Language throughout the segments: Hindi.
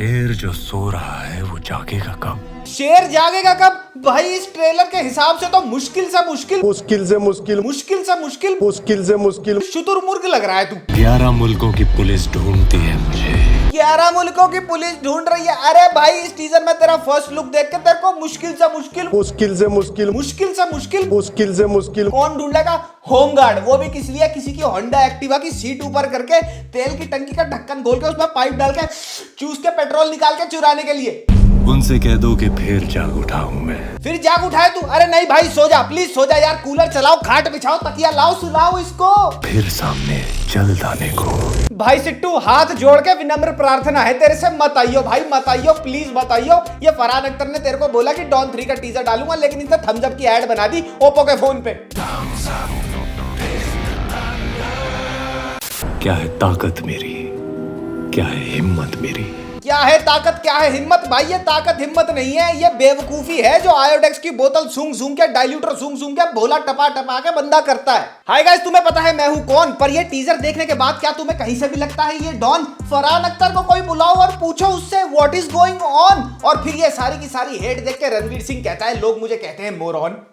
शेर जो सो रहा है वो जागेगा कब? शेर जागेगा कब? भाई इस ट्रेलर के हिसाब से तो मुश्किल से मुश्किल मुश्किल से मुश्किल मुश्किल से मुश्किल मुश्किल से मुश्किल शुतुरमुर्ग लग रहा है तू। 11 मुल्कों की पुलिस ढूंढती है मुझे। 11 मुल्कों की पुलिस ढूंढ रही है। अरे भाई इस टीजर में तेरा फर्स्ट लुक देख के तेरे को मुश्किल से मुश्किल मुश्किल से मुश्किल मुश्किल से मुश्किल मुश्किल से मुश्किल कौन ढूंढेगा? होमगार्ड, वो भी किस लिए? किसी की होंडा एक्टिवा की सीट ऊपर करके तेल की टंकी का ढक्कन खोल के उसमें पाइप डाल के चूस के पेट्रोल निकाल के चुराने के लिए। उनसे कह दो कि फिर जाग उठा हूं मैं। फिर जाग उठाए तू? अरे नहीं भाई सो जा, प्लीज सो जा यार। कूलर चलाओ, खाट बिछाओ, तकिया लाओ, सुलाओ इसको। फिर सामने जल्द आने को। भाई सिट्टू हाथ जोड़ के विनम्र प्रार्थना है तेरे से, मत आइयो भाई, मत आइयो, प्लीज मत आइयो। ये फरहान अख्तर ने तेरे को बोला कि डॉन 3 का टीजर डालूंगा, लेकिन इसने थम्स अप की ऐड बना दी ओप्पो के फोन पे। क्या है ताकत मेरी, क्या है हिम्मत मेरी। क्या है ताकत, क्या है हिम्मत? भाई ये ताकत हिम्मत नहीं है, ये बेवकूफी है जो आयोडेक्स की बोतल सूंघ सूंघ के, डाइल्यूटर सूंघ सूंघ के, भोला टपा टपा के बंदा करता है। हाय गाइस, तुम्हें पता है मैं हूं कौन? पर ये टीजर देखने के बाद क्या तुम्हें कहीं से भी लगता है ये डॉन? फरहान अख्तर को कोई बुलाओ और पूछो उससे व्हाट इज गोइंग ऑन। और फिर ये सारी की सारी हेट देख के रणवीर सिंह कहता है लोग मुझे कहते हैं मोरॉन।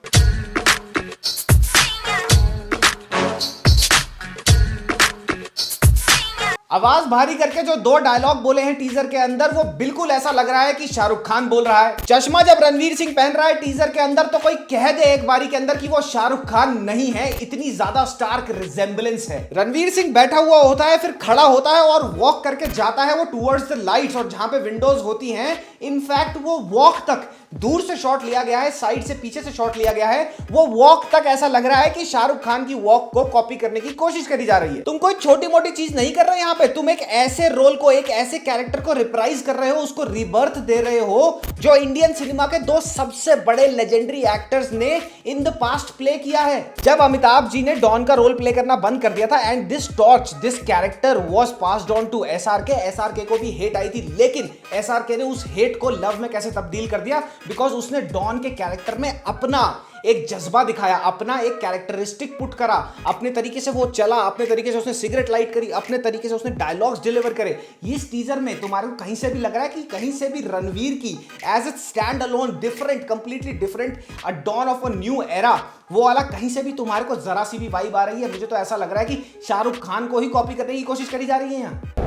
आवाज भारी करके जो 2 डायलॉग बोले हैं टीजर के अंदर, वो बिल्कुल ऐसा लग रहा है कि शाहरुख खान बोल रहा है। चश्मा जब रणवीर सिंह पहन रहा है टीजर के अंदर, तो कोई कह दे एक बारी के अंदर कि वो शाहरुख खान नहीं है, इतनी ज्यादा स्टार्क रिजेंबलेंस है। रणवीर सिंह बैठा हुआ होता है, फिर खड़ा होता है और वॉक करके जाता है वो टुवर्ड्स द लाइट्स, और जहां पे विंडोज होती हैं, इनफैक्ट वो वॉक तक दूर से शॉट लिया गया है, साइड से पीछे से शॉट लिया गया है। वो वॉक तक ऐसा लग रहा है कि शाहरुख खान की वॉक को कॉपी करने की कोशिश करी जा रही है। तुम कोई छोटी मोटी चीज नहीं कर रहे यहाँ पे, तुम एक ऐसे रोल को, एक ऐसे कैरेक्टर को रिप्राइज कर रहे हो, उसको रीबर्थ दे रहे हो जो इंडियन सिनेमा के 2 सबसे बड़े लेजेंडरी एक्टर्स ने इन द पास्ट प्ले किया है। जब अमिताभ जी ने डॉन का रोल प्ले करना बंद कर दिया था, and this torch, this character was passed on to SRK को भी हेट आई थी, लेकिन एसआरके ने उस हेट को लव में कैसे तब्दील कर दिया? बिकॉज उसने डॉन के कैरेक्टर में अपना एक जज्बा दिखाया, अपना एक कैरेक्टरिस्टिक पुट करा, अपने तरीके से वो चला, अपने तरीके से उसने सिगरेट लाइट करी, अपने तरीके से उसने डायलॉग्स डिलीवर करे। इस टीजर में तुम्हारे को कहीं से भी लग रहा है कि कहीं से भी रणवीर की as a stand alone different, completely different, a dawn of a new era, वो वाला कहीं से भी तुम्हारे को जरा सी भी वाइब आ रही है? मुझे तो ऐसा लग रहा है कि शाहरुख खान को ही कॉपी करने की कोशिश करी जा रही है यहाँ।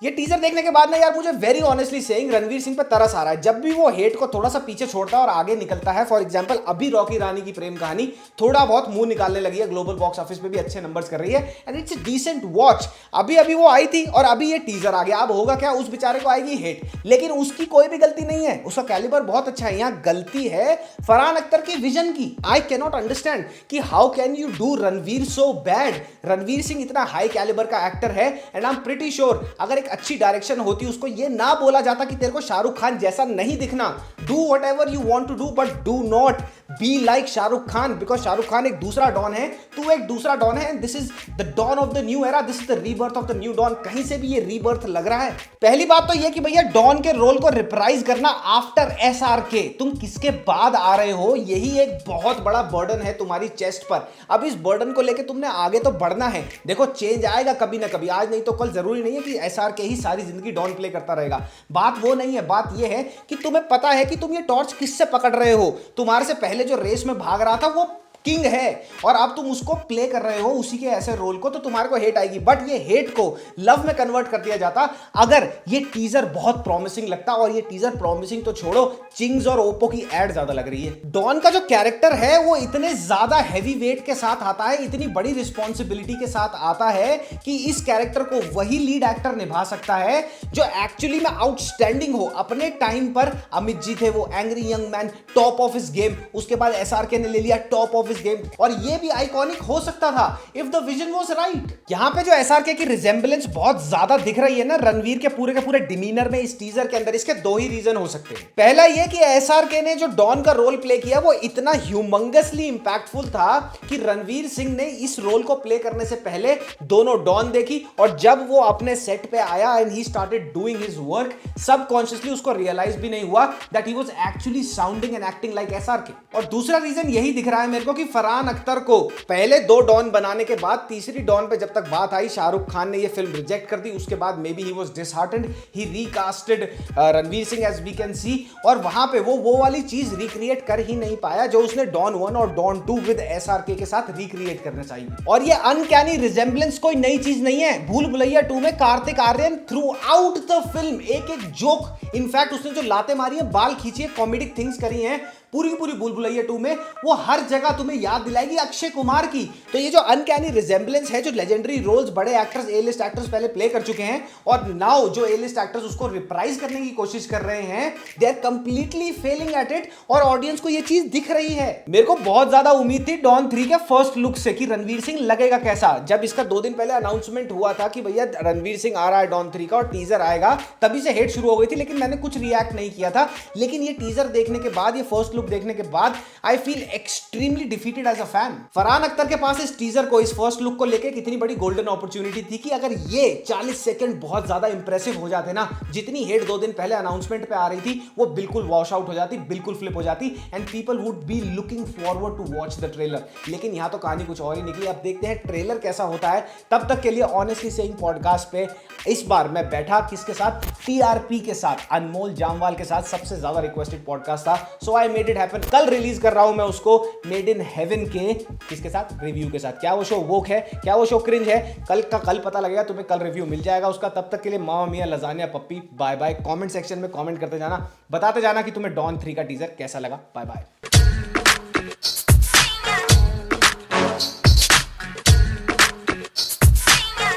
ये टीजर देखने के बाद ना यार, मुझे very honestly saying Ranveer Singh पे तरस आ रहा है। जब भी वो हेट को थोड़ा सा पीछे छोड़ता है और आगे निकलता है, फॉर एग्जांपल अभी रॉकी रानी की प्रेम कहानी थोड़ा बहुत मुंह निकालने लगी है, ग्लोबल बॉक्स ऑफिस पे भी अच्छे नंबर्स कर रही है, and it's a decent watch. अभी वो आई थी और अभी ये टीजर आ गया। अब होगा क्या? उस बेचारे को आएगी हेट, लेकिन उसकी कोई भी गलती नहीं है, उसका कैलिबर बहुत अच्छा है। यहाँ गलती है फरहान अख्तर की विजन की। आई कैन नॉट अंडरस्टैंड कि how can you do Ranveer so bad. Ranveer Singh इतना हाई कैलिबर का एक्टर है, and I am pretty sure अगर एक अच्छी डायरेक्शन होती, उसको ये ना बोला जाता कि तेरे को शाहरुख खान जैसा नहीं दिखना, do whatever you want to do but do not be like Shahrukh Khan, because Shahrukh Khan एक दूसरा डॉन है, तू एक दूसरा डॉन है, and this is the don of the new era, this is the rebirth of the new dawn. कहीं से भी ये रीबर्थ लग रहा है। पहली बात तो ये कि भैया डॉन के रोल को रिप्राइज करना आफ्टर एसआरके, तुम किसके बाद आ रहे हो? यही एक बहुत बड़ा बर्डन है तुम्हारी चेस्ट पर। अब इस बर्डन को लेकर तुमने आगे तो बढ़ना है। देखो चेंज आएगा कभी ना कभी, आज नहीं तो कल। जरूरी नहीं है कि एसआरके ही सारी जिंदगी डॉन प्ले करता रहेगा। बात वो नहीं है, बात ये है कि तुम्हें पता है कि तुम ये टॉर्च किससे पकड़ रहे हो। तुम्हारे से पहले जो रेस में भाग रहा था वो किंग है, और अब तुम उसको प्ले कर रहे हो, उसी के ऐसे रोल को, तो तुम्हारे को हेट आएगी। बट ये हेट को लव में कन्वर्ट कर दिया जाता अगर ये टीजर बहुत प्रॉमिसिंग लगता, और ये टीजर प्रॉमिसिंग तो छोड़ो, चिंग्स और ओप्पो की एड ज्यादा लग रही है। डॉन का जो कैरेक्टर है वो इतने ज्यादा हैवी वेट के साथ आता है, इतनी बड़ी रिस्पॉन्सिबिलिटी के साथ आता है कि इस कैरेक्टर को वही लीड एक्टर निभा सकता है जो एक्चुअली में आउटस्टैंडिंग हो। अपने टाइम पर अमित जी थे, वो angry young man, top of his game, उसके बाद एसआरके ने ले लिया टॉप ऑफ हिज गेम, और ये भी आइकॉनिक हो सकता था if the vision was right. यहां पे जो एसआरके की रिजेंबलेंस बहुत ज्यादा दिख रही है ना रणवीर के पूरे डिमीनर में इस टीजर के अंदर, इसके 2 ही रीजन हो सकते हैं। पहला ये कि एसआरके ने जो डॉन का रोल प्ले किया वो इतना ह्यूमंगसली इंपैक्टफुल था कि रणवीर सिंह ने इस रोल को प्ले करने से पहले दोनों डॉन देखी, और जब वो अपने सेट पे आया and he started doing his work, subconsciously उसको रियलाइज भी नहीं हुआ that he was actually sounding and acting like SRK. और दूसरा रीजन यही दिख रहा है मेरे को कि फरहान अख्तर को पहले 2 डॉन बनाने के बाद तीसरी डॉन पे जब तक बात आई, शाहरुख खान ने ये फिल्म रिजेक्ट कर दी। उसके बाद maybe he was disheartened, he recasted Ranveer Singh as we can see, और वहां पे वो वाली चीज रिक्रिएट कर ही नहीं पाया जो उसने डॉन 1 और डॉन 2 विद SRK के साथ रिक्रिएट करना चाहिए। और ये अनकैनी रिजेम्बलेंस कोई नई चीज नहीं है। भूल भुलैया 2 में Kartik Aaryan throughout the film एक जोक, इनफैक्ट उसने जो लाते मारी है, बाल खींची है, कॉमेडिक थिंग्स करी हैं, पूरी पूरी भूल भुलैया 2 में वो हर जगह तुम्हें याद दिलाएगी अक्षय कुमार की। तो ये जो अनकैनी रिजेम्बलेंस है, जो लेजेंडरी रोल्स बड़े एक्टर्स, ए लिस्ट एक्टर्स पहले प्ले कर चुके हैं और नाउ जो ए लिस्ट एक्टर्स उसको रिप्राइज करने की कोशिश कर रहे हैं, they are completely failing at it और ऑडियंस को ये चीज दिख रही है। मेरे को बहुत ज्यादा उम्मीद थी डॉन 3 के फर्स्ट लुक से कि रणवीर सिंह लगेगा कैसा। जब इसका 2 दिन पहले अनाउंसमेंट हुआ था कि भैया रणवीर सिंह आ रहा है डॉन 3 का और टीजर आएगा, तभी से हेट शुरू हो गई थी, लेकिन मैंने कुछ रिएक्ट नहीं किया था। लेकिन ये टीजर देखने के बाद, ये फर्स्ट लुक देखने के बाद I feel extremely defeated as a fan। Farhan Akhtar के पास इस टीजर को, इस फर्स्ट लुक को लेके कितनी बड़ी गोल्डन अपॉर्चुनिटी थी कि अगर ये 40 सेकंड बहुत ज्यादा इंप्रेसिव हो जाते ना, जितनी हेट 2 दिन पहले अनाउंसमेंट पे आ रही थी वो बिल्कुल वॉश आउट हो जाती, बिल्कुल फ्लिप हो जाती and people would be looking forward to watch the trailer. लेकिन यहां तो कहानी कुछ और ही निकली। अब देखते हैं ट्रेलर कैसा होता है। तब तक के लिए ऑनेस्टली सेइंग पॉडकास्ट पे इस बार मैं बैठा किसके साथ? TRP के साथ, अनमोल जामवाल के साथ। सबसे ज्यादा रिक्वेस्टेड पॉडकास्ट था, सो आई मेड इट हैपन। कल रिलीज कर रहा हूं मैं उसको मेड इन हेवन के किसके साथ? रिव्यू के साथ। क्या वो शो वोक है? क्या वो शो क्रिंज है? कल का कल पता लगेगा, तुम्हें कल रिव्यू मिल जाएगा उसका। तब तक के लिए मामा मियां लजानिया पप्पी बाय बाय। कमेंट सेक्शन में कमेंट करते जाना, बताते जाना कि तुम्हें डॉन 3 का टीजर कैसा लगा। Bye bye.